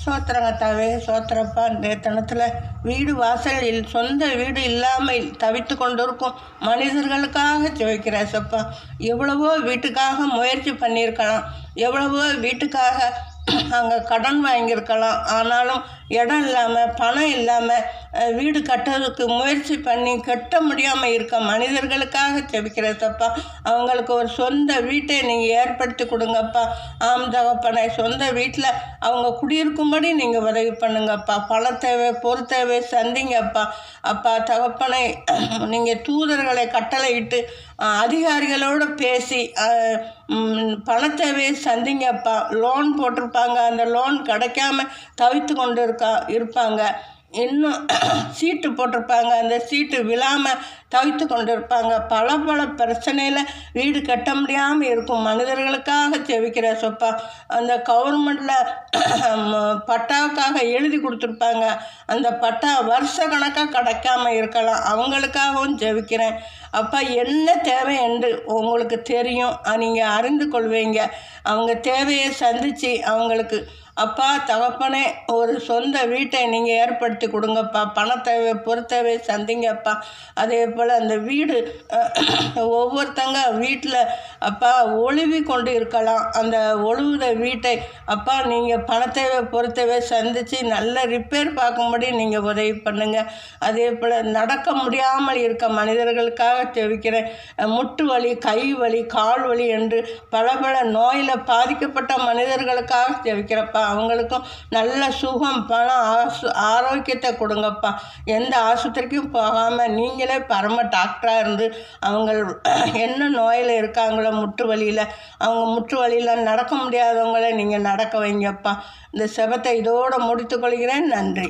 சோத்திரங்கத்தாவே சோத்திரப்பா. இந்த தனத்தில் வீடு வாசலில் சொந்த வீடு இல்லாமல் தவித்து கொண்டிருக்கும் மனிதர்களுக்காக ஜெபிக்கிற சப்பா. எவ்வளவோ வீட்டுக்காக முயற்சி பண்ணியிருக்கலாம், எவ்வளவோ வீட்டுக்காக அங்கே கடன் வாங்கியிருக்கலாம். ஆனாலும் இடம் இல்லாமல் பணம் இல்லாமல் வீடு கட்டுறதுக்கு முயற்சி பண்ணி கட்ட முடியாமல் இருக்க மனிதர்களுக்காக ஜெபிக்கிற தப்பா. அவங்களுக்கு ஒரு சொந்த வீட்டை நீங்கள் ஏற்படுத்தி கொடுங்கப்பா. ஆம் தகப்பனை, சொந்த வீட்டில் அவங்க குடியிருக்கும்படி நீங்கள் உதவி பண்ணுங்கப்பா. பண தேவை, பொருள் தேவை சந்திங்கப்பா. அப்பா தகப்பனை, நீங்கள் தூதர்களை கட்டளையிட்டு அதிகாரிகளோடு பேசி பணத்தேவையை சந்திங்கப்பா. லோன் போட்டிருப்பாங்க, அந்த லோன் கிடைக்காம தவித்து கொண்டு இருப்பாங்க. இன்னும் சீட்டு போட்டிருப்பாங்க, அந்த சீட்டு விழாமல் தவித்து கொண்டு இருப்பாங்க. பல பிரச்சனையில் வீடு கட்ட முடியாமல் இருக்கும் மனிதர்களுக்காக ஜெபிக்கிற சொப்பா. அந்த கவர்மெண்ட்டில் பட்டாவுக்காக எழுதி கொடுத்துருப்பாங்க, அந்த பட்டா வருஷ கணக்காக கிடைக்காம இருக்கலாம். அவங்களுக்காகவும் ஜெபிக்கிறேன் அப்பா. என்ன தேவை என்று உங்களுக்கு தெரியும், நீங்கள் அறிந்து கொள்வீங்க. அவங்க தேவையை சந்தித்து அவங்களுக்கு அப்பா தகப்பனே ஒரு சொந்த வீட்டை நீங்கள் ஏற்படுத்தி கொடுங்கப்பா. பண தேவை, பொறுத்தேவை சந்திங்கப்பா. அதே போல் அந்த வீடு ஒவ்வொருத்தங்க வீட்டில் அப்பா ஒழுவி கொண்டு இருக்கலாம். அந்த ஒழுகுத வீட்டை அப்பா நீங்கள் பணத்தேவை, பொறுத்தேவை சந்தித்து நல்ல ரிப்பேர் பார்க்கும்படி நீங்கள் உதவி பண்ணுங்கள். அதே போல் நடக்க முடியாமல் இருக்க மனிதர்களுக்காக ஜெபிக்கிறேன். முட்டு வலி, கை வலி, கால் வலி என்று பல நோயில் பாதிக்கப்பட்ட மனிதர்களுக்காக ஜெபிக்கிறப்பா. அவங்களுக்கும் நல்ல சுகம், பணம், ஆரோக்கியத்தை கொடுங்கப்பா. எந்த ஆஸ்பத்திரிக்கும் போகாமல் நீங்களே பரம டாக்டராக இருந்து அவங்க என்ன நோயில் இருக்காங்களோ முட்டு வலியில், அவங்க முட்டு வலியில் நடக்க முடியாதவங்கள நீங்கள் நடக்க வைங்கப்பா. இந்த செபத்தை இதோடு முடித்துக்கொள்கிறேன். நன்றி.